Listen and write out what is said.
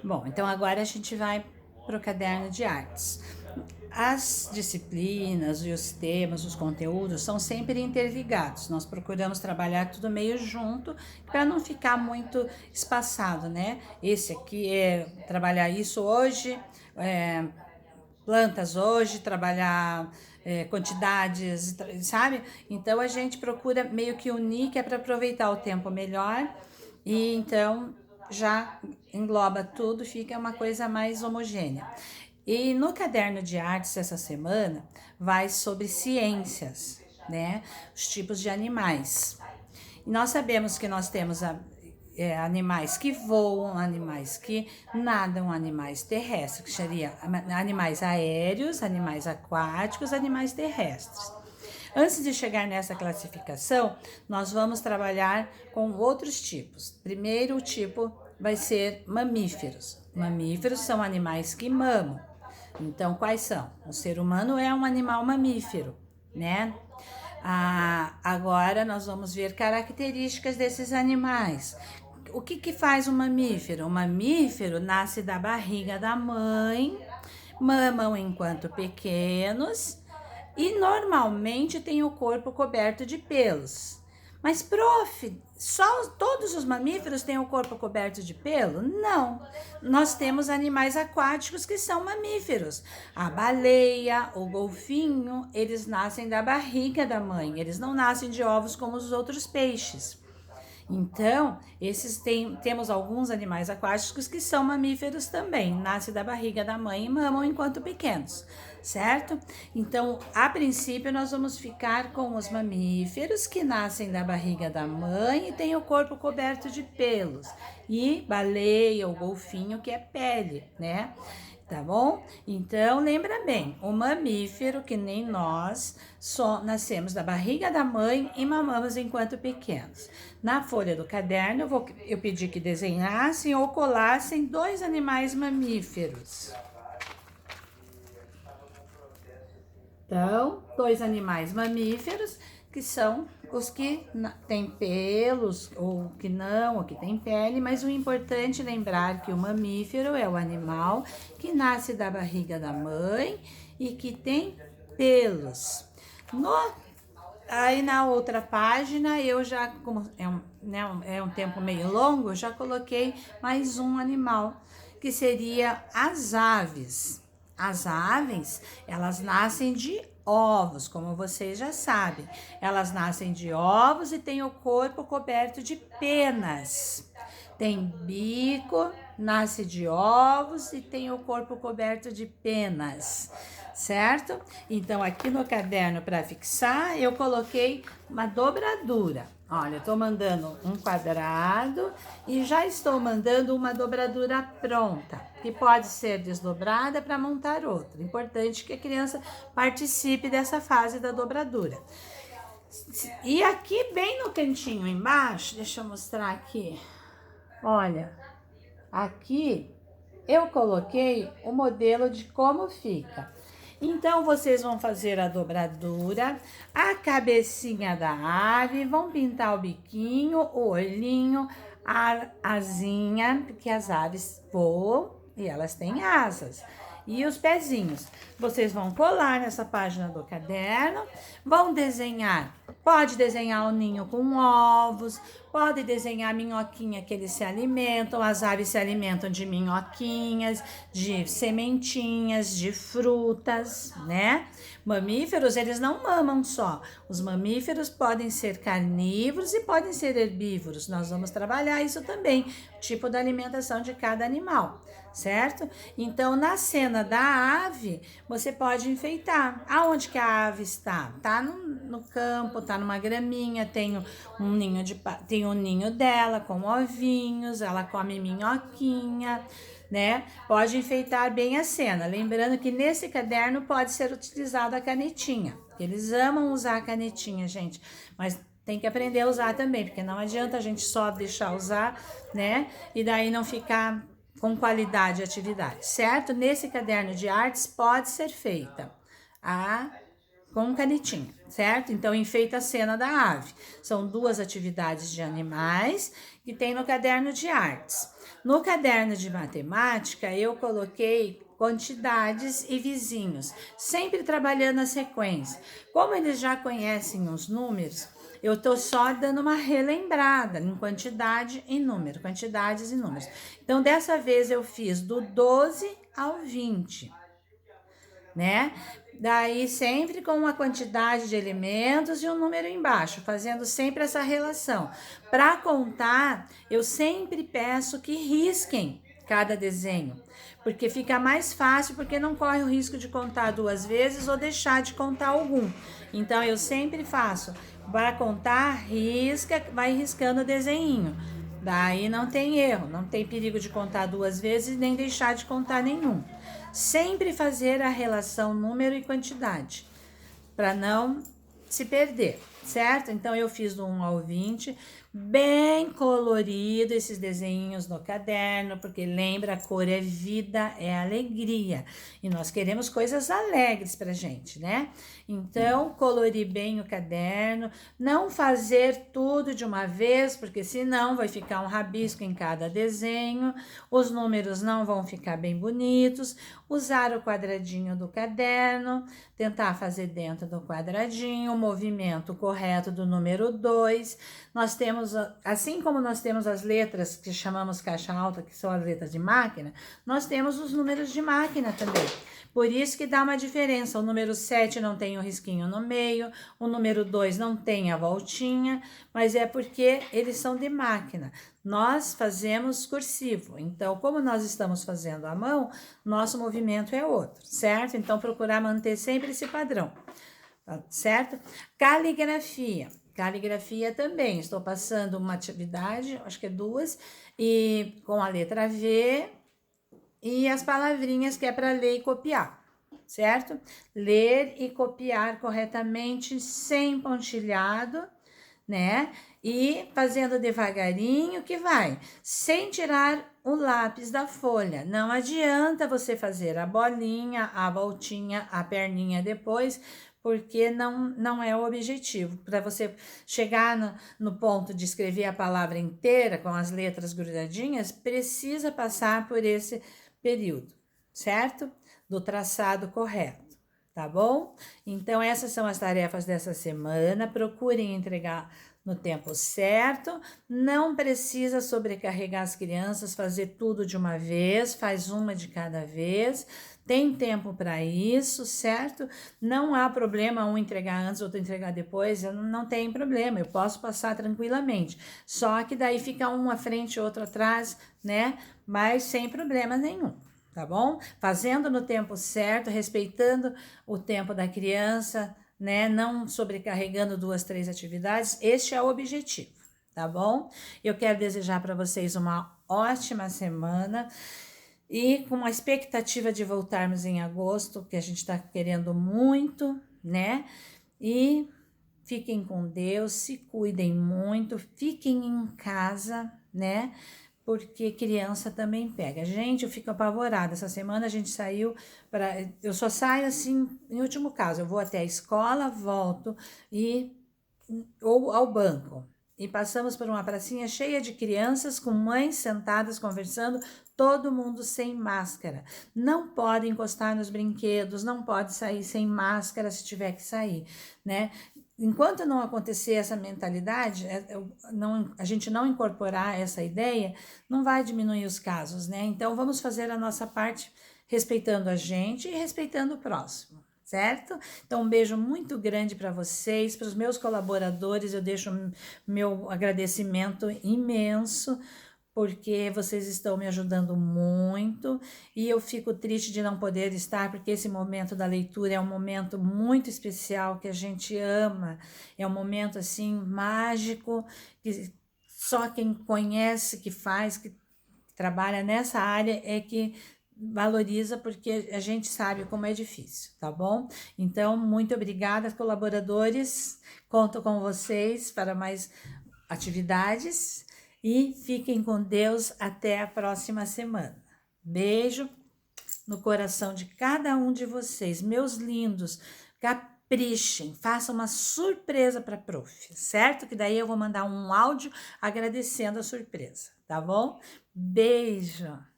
Bom, então agora a gente vai para o caderno de artes. As disciplinas e os temas, os conteúdos são sempre interligados. Nós procuramos trabalhar tudo meio junto para não ficar muito espaçado, né? Esse aqui é trabalhar isso hoje, é, plantas hoje, trabalhar quantidades, sabe? Então a gente procura meio que unir, que é para aproveitar o tempo melhor e então já engloba tudo, fica uma coisa mais homogênea. E no caderno de artes essa semana vai sobre ciências, né? Os tipos de animais. E nós sabemos que nós temos animais que voam, animais que nadam, animais terrestres, que seria animais aéreos, animais aquáticos, animais terrestres. Antes de chegar nessa classificação, nós vamos trabalhar com outros tipos. Primeiro, o tipo vai ser mamíferos. Mamíferos são animais que mamam. Então, quais são? O ser humano é um animal mamífero, né? Agora nós vamos ver características desses animais. O que faz um mamífero? O mamífero nasce da barriga da mãe, mamam enquanto pequenos e normalmente tem o corpo coberto de pelos. Mas, prof, só todos os mamíferos têm o corpo coberto de pelo? Não. Nós temos animais aquáticos que são mamíferos. A baleia, o golfinho, eles nascem da barriga da mãe. Eles não nascem de ovos como os outros peixes. Então, temos alguns animais aquáticos que são mamíferos também, nascem da barriga da mãe e mamam enquanto pequenos, certo? Então, a princípio, nós vamos ficar com os mamíferos que nascem da barriga da mãe e têm o corpo coberto de pelos, e baleia ou golfinho, que é pele, né? Tá bom? Então, lembra bem, o mamífero, que nem nós, só nascemos da barriga da mãe e mamamos enquanto pequenos. Na folha do caderno, eu pedi que desenhassem ou colassem dois animais mamíferos. Então, dois animais mamíferos, que são os que têm pelos, ou que não, ou que têm pele, mas o importante é lembrar que o mamífero é o animal que nasce da barriga da mãe e que tem pelos. Aí na outra página, eu já, como é um tempo meio longo, eu já coloquei mais um animal, que seria as aves. As aves, elas nascem de ovos, como vocês já sabem. Elas nascem de ovos e têm o corpo coberto de penas. Tem bico, nasce de ovos e tem o corpo coberto de penas, certo? Então, aqui no caderno para fixar, eu coloquei uma dobradura. Olha, eu tô mandando um quadrado e já estou mandando uma dobradura pronta, que pode ser desdobrada para montar outra. Importante que a criança participe dessa fase da dobradura. E aqui, bem no cantinho embaixo, deixa eu mostrar aqui. Olha, aqui eu coloquei o modelo de como fica. Então, vocês vão fazer a dobradura, a cabecinha da ave, vão pintar o biquinho, o olhinho, a asinha, porque as aves voam e elas têm asas. E os pezinhos. Vocês vão colar nessa página do caderno, vão desenhar. Pode desenhar o ninho com ovos, pode desenhar a minhoquinha que eles se alimentam. As aves se alimentam de minhoquinhas, de sementinhas, de frutas, né? Mamíferos, eles não mamam só. Os mamíferos podem ser carnívoros e podem ser herbívoros. Nós vamos trabalhar isso também, o tipo da alimentação de cada animal, certo? Então, na cena da ave, você pode enfeitar. Aonde que a ave está? Tá no campo, tá numa graminha, tem o ninho dela com ovinhos, ela come minhoquinha, né? Pode enfeitar bem a cena. Lembrando que nesse caderno pode ser utilizada a canetinha. Eles amam usar a canetinha, gente, mas tem que aprender a usar também, porque não adianta a gente só deixar usar, né? E daí não ficar com qualidade de atividade, certo? Nesse caderno de artes pode ser feita a com canetinha, certo? Então, enfeita a cena da ave. São 2 atividades de animais que tem no caderno de artes. No caderno de matemática, eu coloquei quantidades e vizinhos, sempre trabalhando a sequência. Como eles já conhecem os números, eu tô só dando uma relembrada em quantidade e número, quantidades e números. Então, dessa vez eu fiz do 12 ao 20, né? Daí sempre com uma quantidade de elementos e um número embaixo, fazendo sempre essa relação. Para contar, eu sempre peço que risquem cada desenho, porque fica mais fácil, porque não corre o risco de contar 2 vezes ou deixar de contar algum. Então eu sempre faço, para contar, risca, vai riscando o desenho. Daí não tem erro, não tem perigo de contar 2 vezes nem deixar de contar nenhum. Sempre fazer a relação número e quantidade, para não se perder, certo? Então, eu fiz do 1 ao 20, bem colorido esses desenhos no caderno, porque lembra, a cor é vida, é alegria. E nós queremos coisas alegres pra gente, né? Então, colorir bem o caderno, não fazer tudo de uma vez, porque senão vai ficar um rabisco em cada desenho, os números não vão ficar bem bonitos. Usar o quadradinho do caderno, tentar fazer dentro do quadradinho, o movimento correto do número 2. Nós temos, assim como nós temos as letras que chamamos caixa alta, que são as letras de máquina, nós temos os números de máquina também. Por isso que dá uma diferença, o número 7 não tem o risquinho no meio, o número 2 não tem a voltinha, mas é porque eles são de máquina. Nós fazemos cursivo, então como nós estamos fazendo à mão, nosso movimento é outro, certo? Então procurar manter sempre esse padrão, certo? Caligrafia. Caligrafia também, estou passando uma atividade, acho que é 2, e com a letra V e as palavrinhas que é para ler e copiar, certo? Ler e copiar corretamente, sem pontilhado, né? E fazendo devagarinho que vai, sem tirar o lápis da folha. Não adianta você fazer a bolinha, a voltinha, a perninha depois, porque não é o objetivo. Para você chegar no ponto de escrever a palavra inteira com as letras grudadinhas, precisa passar por esse período, certo? Do traçado correto. Tá bom? Então, essas são as tarefas dessa semana. Procurem entregar no tempo certo. Não precisa sobrecarregar as crianças, fazer tudo de uma vez, faz uma de cada vez. Tem tempo para isso, certo? Não há problema um entregar antes, outro entregar depois, não tem problema, eu posso passar tranquilamente. Só que daí fica um à frente, outro atrás, né? Mas sem problema nenhum. Tá bom? Fazendo no tempo certo, respeitando o tempo da criança, né? Não sobrecarregando 2, 3 atividades. Este é o objetivo, tá bom? Eu quero desejar para vocês uma ótima semana e com a expectativa de voltarmos em agosto, que a gente está querendo muito, né? E fiquem com Deus, se cuidem muito, fiquem em casa, né? Porque criança também pega. Gente, eu fico apavorada. Essa semana a gente saiu para. Eu só saio assim, em último caso, eu vou até a escola, volto ou ao banco. E passamos por uma pracinha cheia de crianças com mães sentadas conversando, todo mundo sem máscara. Não pode encostar nos brinquedos, não pode sair sem máscara se tiver que sair, né? Enquanto não acontecer essa mentalidade, a gente não incorporar essa ideia, não vai diminuir os casos, né? Então, vamos fazer a nossa parte respeitando a gente e respeitando o próximo, certo? Então, um beijo muito grande para vocês, para os meus colaboradores, eu deixo meu agradecimento imenso, porque vocês estão me ajudando muito e eu fico triste de não poder estar, porque esse momento da leitura é um momento muito especial que a gente ama, é um momento assim mágico que só quem conhece, que faz, que trabalha nessa área é que valoriza, porque a gente sabe como é difícil, tá bom? Então, muito obrigada, colaboradores, conto com vocês para mais atividades. E fiquem com Deus até a próxima semana. Beijo no coração de cada um de vocês, meus lindos. caprichem, façam uma surpresa para a prof, certo? Que daí eu vou mandar um áudio agradecendo a surpresa, tá bom? Beijo!